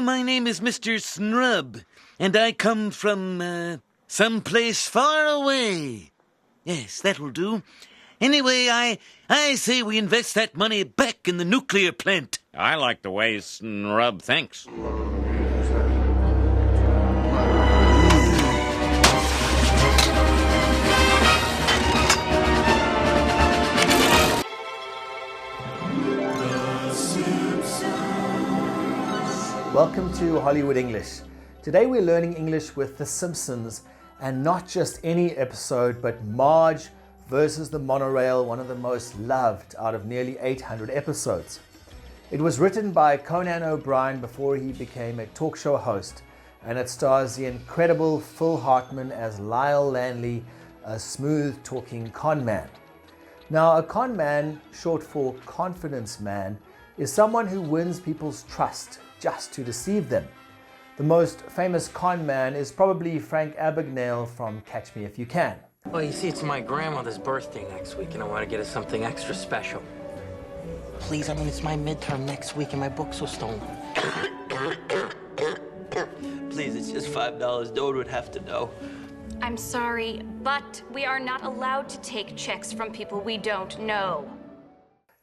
my name is Mr. Snrub, and I come from, someplace far away. Yes, that will do. Anyway, I say we invest that money back in the nuclear plant. I like the way Snrub thinks. Welcome to Hollywood English. Today we're learning English with The Simpsons, and not just any episode, but Marge versus the Monorail, one of the most loved out of nearly 800 episodes. It was written by Conan O'Brien before he became a talk show host, and it stars the incredible Phil Hartman as Lyle Lanley, a smooth-talking con man. Now, a con man, short for confidence man, is someone who wins people's trust just to deceive them. The most famous con man is probably Frank Abagnale from Catch Me If You Can. Well, you see, it's my grandmother's birthday next week, and I want to get her something extra special. Please, I mean, it's my midterm next week, and my books were stolen. Please, it's just $5. No one would have to know. I'm sorry, but we are not allowed to take checks from people we don't know.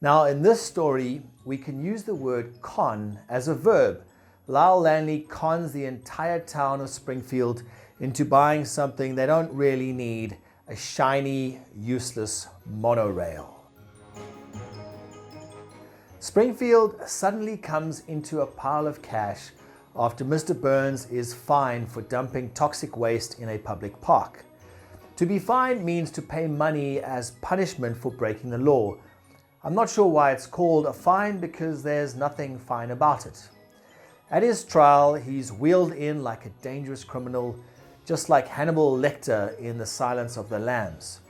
Now, in this story, we can use the word con as a verb. Lyle Lanley cons the entire town of Springfield into buying something they don't really need, a shiny, useless monorail. Springfield suddenly comes into a pile of cash after Mr. Burns is fined for dumping toxic waste in a public park. To be fined means to pay money as punishment for breaking the law. I'm not sure why it's called a fine, because there's nothing fine about it. At his trial, he's wheeled in like a dangerous criminal, just like Hannibal Lecter in The Silence of the Lambs.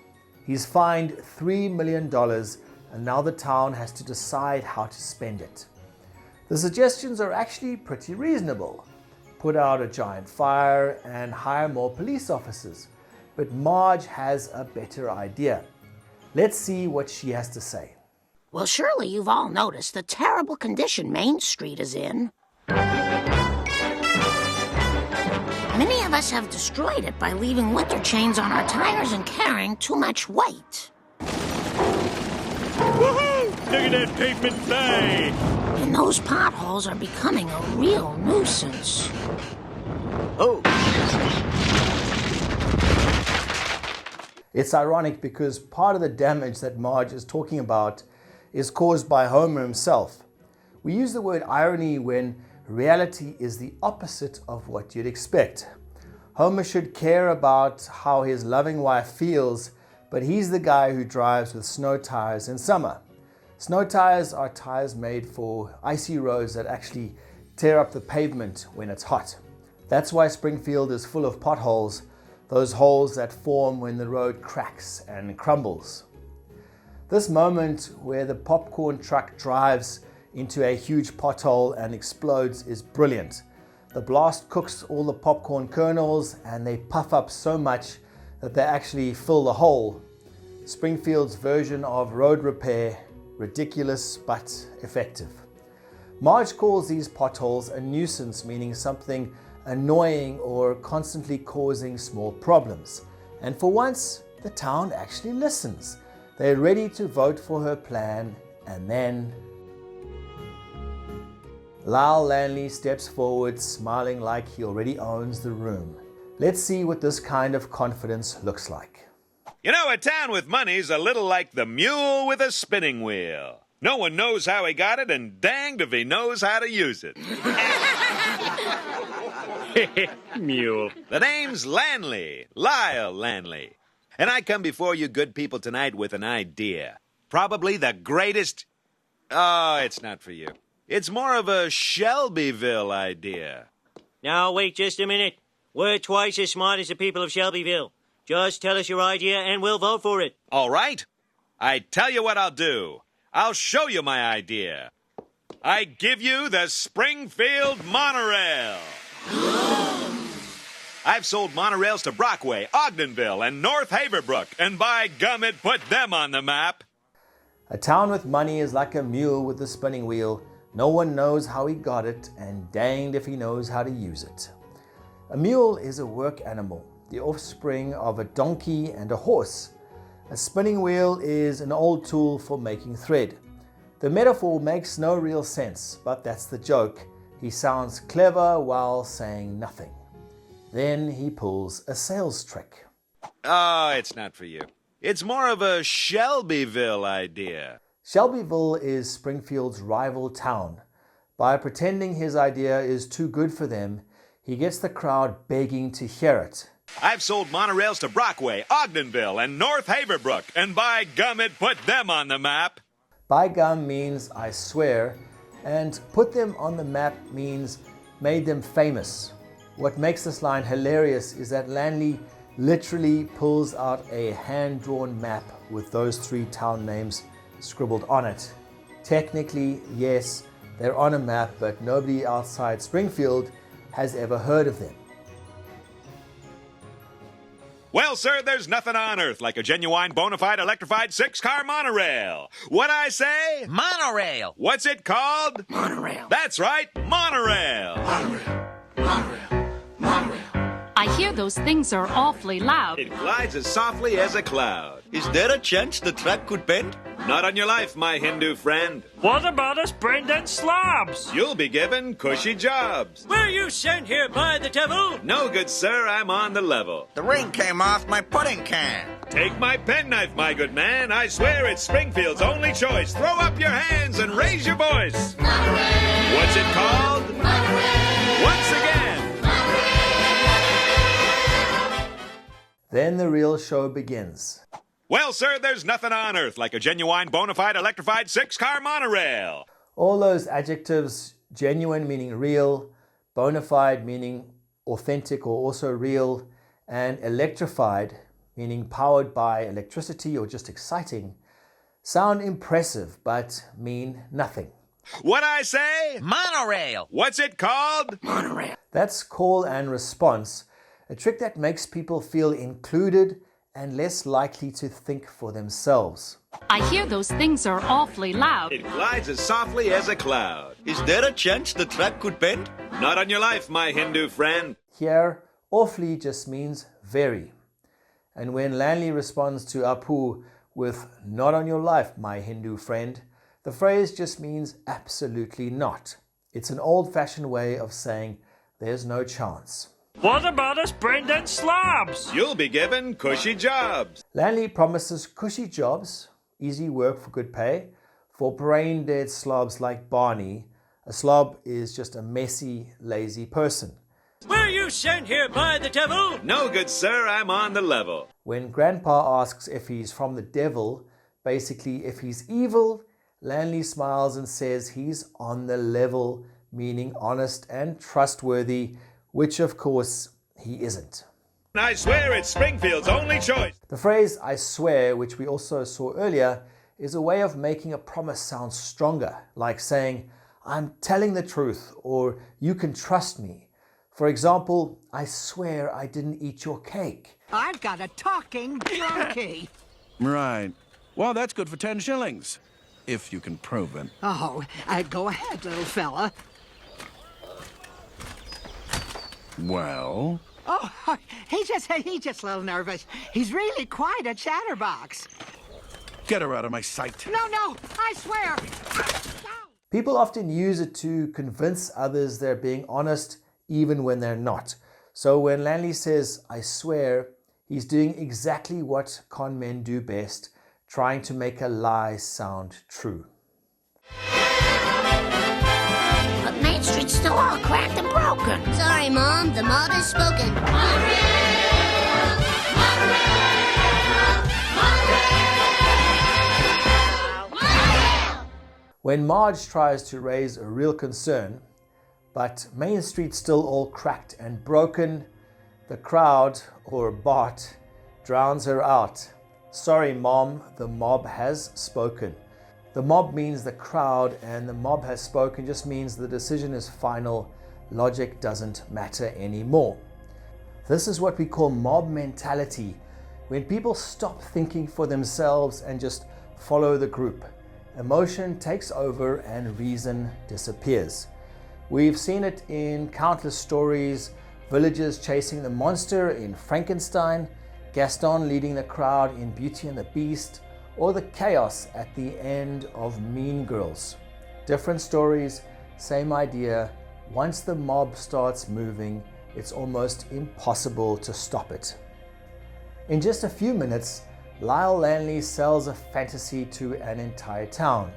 He's fined $3 million, and now the town has to decide how to spend it. The suggestions are actually pretty reasonable. Put out a giant fire and hire more police officers. But Marge has a better idea. Let's see what she has to say. Well, surely you've all noticed the terrible condition Main Street is in. Many of us have destroyed it by leaving winter chains on our tires and carrying too much weight. Woohoo! Look at that pavement fly! And those potholes are becoming a real nuisance. Oh! It's ironic because part of the damage that Marge is talking about is caused by Homer himself. We use the word irony when reality is the opposite of what you'd expect. Homer should care about how his loving wife feels, but he's the guy who drives with snow tires in summer. Snow tires are tires made for icy roads that actually tear up the pavement when it's hot. That's why Springfield is full of potholes, those holes that form when the road cracks and crumbles. This moment where the popcorn truck drives into a huge pothole and explodes is brilliant. The blast cooks all the popcorn kernels and they puff up so much that they actually fill the hole. Springfield's version of road repair, ridiculous but effective. Marge calls these potholes a nuisance, meaning something annoying or constantly causing small problems. And for once, the town actually listens. They're ready to vote for her plan, and then Lyle Lanley steps forward, smiling like he already owns the room. Let's see what this kind of confidence looks like. You know, a town with money's a little like the mule with a spinning wheel. No one knows how he got it, and danged if he knows how to use it. Mule. The name's Lanley, Lyle Lanley. And I come before you good people tonight with an idea. Probably the greatest... Oh, it's not for you. It's more of a Shelbyville idea. Now, wait just a minute. We're twice as smart as the people of Shelbyville. Just tell us your idea and we'll vote for it. All right. I tell you what I'll do. I'll show you my idea. I give you the Springfield Monorail. I've sold monorails to Brockway, Ogdenville, and North Haverbrook, and by gum, it put them on the map. A town with money is like a mule with a spinning wheel, No one knows how he got it, and danged if he knows how to use it. A mule is a work animal, the offspring of a donkey and a horse. A spinning wheel is an old tool for making thread. The metaphor makes no real sense, but that's the joke. He sounds clever while saying nothing. Then he pulls a sales trick. Oh, it's not for you. It's more of a Shelbyville idea. Shelbyville is Springfield's rival town. By pretending his idea is too good for them, he gets the crowd begging to hear it. I've sold monorails to Brockway, Ogdenville, and North Haverbrook, and by gum, it put them on the map. By gum means I swear, and put them on the map means made them famous. What makes this line hilarious is that Lanley literally pulls out a hand-drawn map with those 3 town names scribbled on it. Technically, yes, they're on a map, but nobody outside Springfield has ever heard of them. Well, sir, there's nothing on earth like a genuine bona fide electrified 6-car monorail. What I say? Monorail! What's it called? Monorail. That's right, monorail. I hear those things are awfully loud. It glides as softly as a cloud. Is there a chance the track could bend? Not on your life, my Hindu friend. What about us Brendan Slobs? You'll be given cushy jobs. Were you sent here by the devil? No, good sir, I'm on the level. The ring came off my pudding can. Take my penknife, my good man. I swear it's Springfield's only choice. Throw up your hands and raise your voice. Monorail. What's it called? Monorail. Once again. Then the real show begins. Well, sir, there's nothing on earth like a genuine bona fide electrified 6-car monorail. All those adjectives, genuine meaning real, bona fide meaning authentic or also real, and electrified meaning powered by electricity or just exciting, sound impressive but mean nothing. What I say? Monorail! What's it called? Monorail. That's call and response, a trick that makes people feel included and less likely to think for themselves. I hear those things are awfully loud. It glides as softly as a cloud. Is there a chance the track could bend? Not on your life, my Hindu friend. Here, awfully just means very. And when Lanley responds to Apu with not on your life, my Hindu friend, the phrase just means absolutely not. It's an old-fashioned way of saying there's no chance. What about us Brendan Slobs? You'll be given cushy jobs. Lanley promises cushy jobs, easy work for good pay, for brain-dead slobs like Barney. A slob is just a messy, lazy person. Were you sent here by the devil? No, good sir, I'm on the level. When Grandpa asks if he's from the devil, basically if he's evil, Lanley smiles and says he's on the level, meaning honest and trustworthy, which of course he isn't. I swear it's Springfield's only choice. The phrase I swear, which we also saw earlier, is a way of making a promise sound stronger, like saying, I'm telling the truth, or you can trust me. For example, I swear I didn't eat your cake. I've got a talking donkey. Right. Well, that's good for 10 shillings, if you can prove it. Oh, go ahead, little fella. Well? Oh, he's just a little nervous. He's really quite a chatterbox. Get her out of my sight. No, I swear. People often use it to convince others they're being honest even when they're not. So when Lanley says, I swear, he's doing exactly what con men do best, trying to make a lie sound true. But Main Street's still all cracked and broken. Sorry, Mom. The mob has spoken. When Marge tries to raise a real concern, but Main Street's still all cracked and broken, the crowd, or Bart, drowns her out. Sorry, Mom, the mob has spoken. The mob means the crowd, and the mob has spoken just means the decision is final. Logic doesn't matter anymore. This is what we call mob mentality, when people stop thinking for themselves and just follow the group. Emotion takes over and reason disappears. We've seen it in countless stories: villagers chasing the monster in Frankenstein, Gaston leading the crowd in Beauty and the Beast, or the chaos at the end of Mean Girls. Different stories, same idea. Once the mob starts moving, it's almost impossible to stop it. In just a few minutes, Lyle Lanley sells a fantasy to an entire town.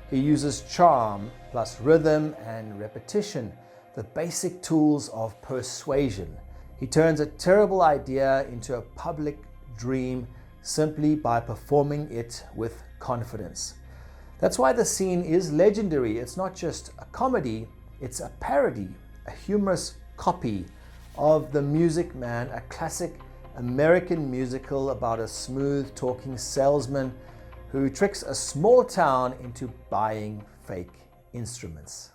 He uses charm plus rhythm and repetition, the basic tools of persuasion. He turns a terrible idea into a public dream simply by performing it with confidence. That's why the scene is legendary. It's not just a comedy, it's a parody, a humorous copy of The Music Man, a classic American musical about a smooth-talking salesman who tricks a small town into buying fake instruments.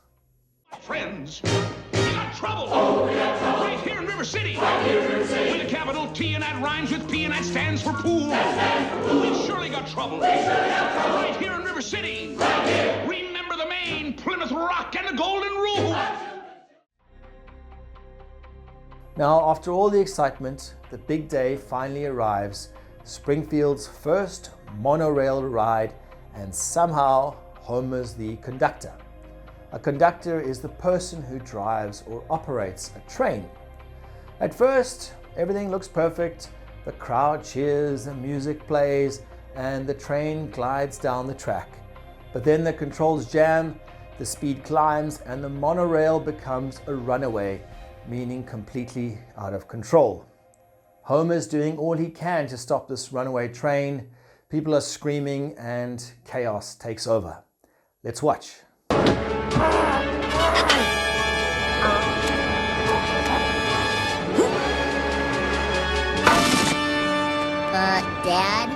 Friends, we got trouble. Oh, we got trouble. Right here in River City. Right here in River City. With a capital T and that rhymes with P and that stands for pool. That stands for pool. We've surely got trouble. We surely got trouble. Right here in River City. Right here. Remember the Maine, Plymouth Rock, and the Golden Rule. Now, after all the excitement, the big day finally arrives. Springfield's first monorail ride, and somehow Homer's the conductor. A conductor is the person who drives or operates a train. At first, everything looks perfect. The crowd cheers, the music plays, and the train glides down the track. But then the controls jam, the speed climbs, and the monorail becomes a runaway, meaning completely out of control. Homer's doing all he can to stop this runaway train. People are screaming and chaos takes over. Let's watch. Dad?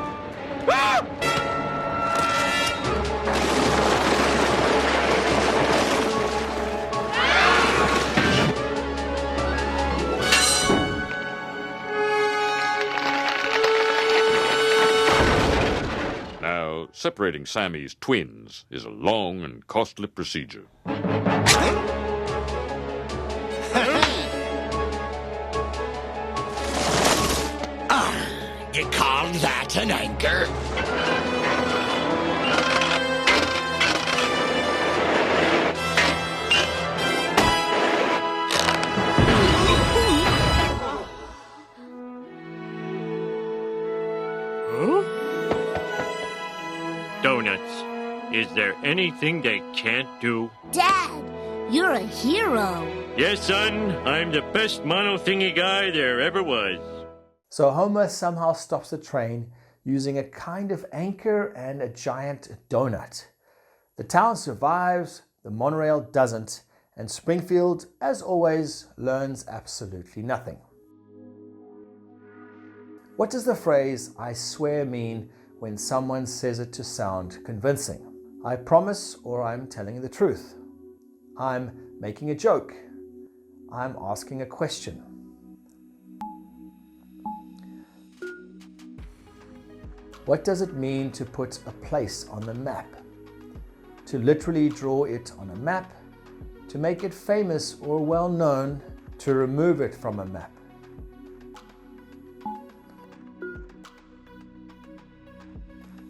Now, separating Sammy's twins is a long and costly procedure. You call that an anchor? Donuts. Is there anything they can't do? Dad, you're a hero. Yes, son. I'm the best mono-thingy guy there ever was. So Homer somehow stops the train using a kind of anchor and a giant donut. The town survives, the monorail doesn't, and Springfield, as always, learns absolutely nothing. What does the phrase "I swear" mean when someone says it to sound convincing? I promise, or I'm telling the truth. I'm making a joke. I'm asking a question. What does it mean to put a place on the map? To literally draw it on a map, to make it famous or well known, to remove it from a map.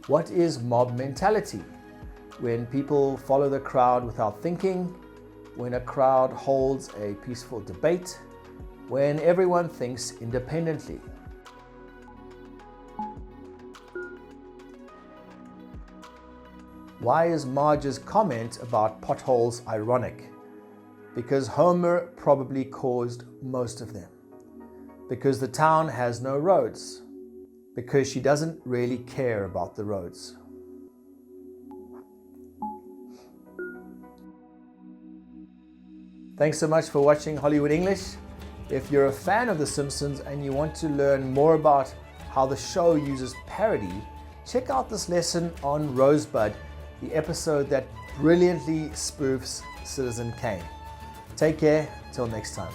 What is mob mentality? When people follow the crowd without thinking, when a crowd holds a peaceful debate, when everyone thinks independently. Why is Marge's comment about potholes ironic? Because Homer probably caused most of them. Because the town has no roads. Because she doesn't really care about the roads. Thanks so much for watching Hollywood English. If you're a fan of The Simpsons and you want to learn more about how the show uses parody, check out this lesson on Rosebud, the episode that brilliantly spoofs Citizen Kane. Take care, till next time.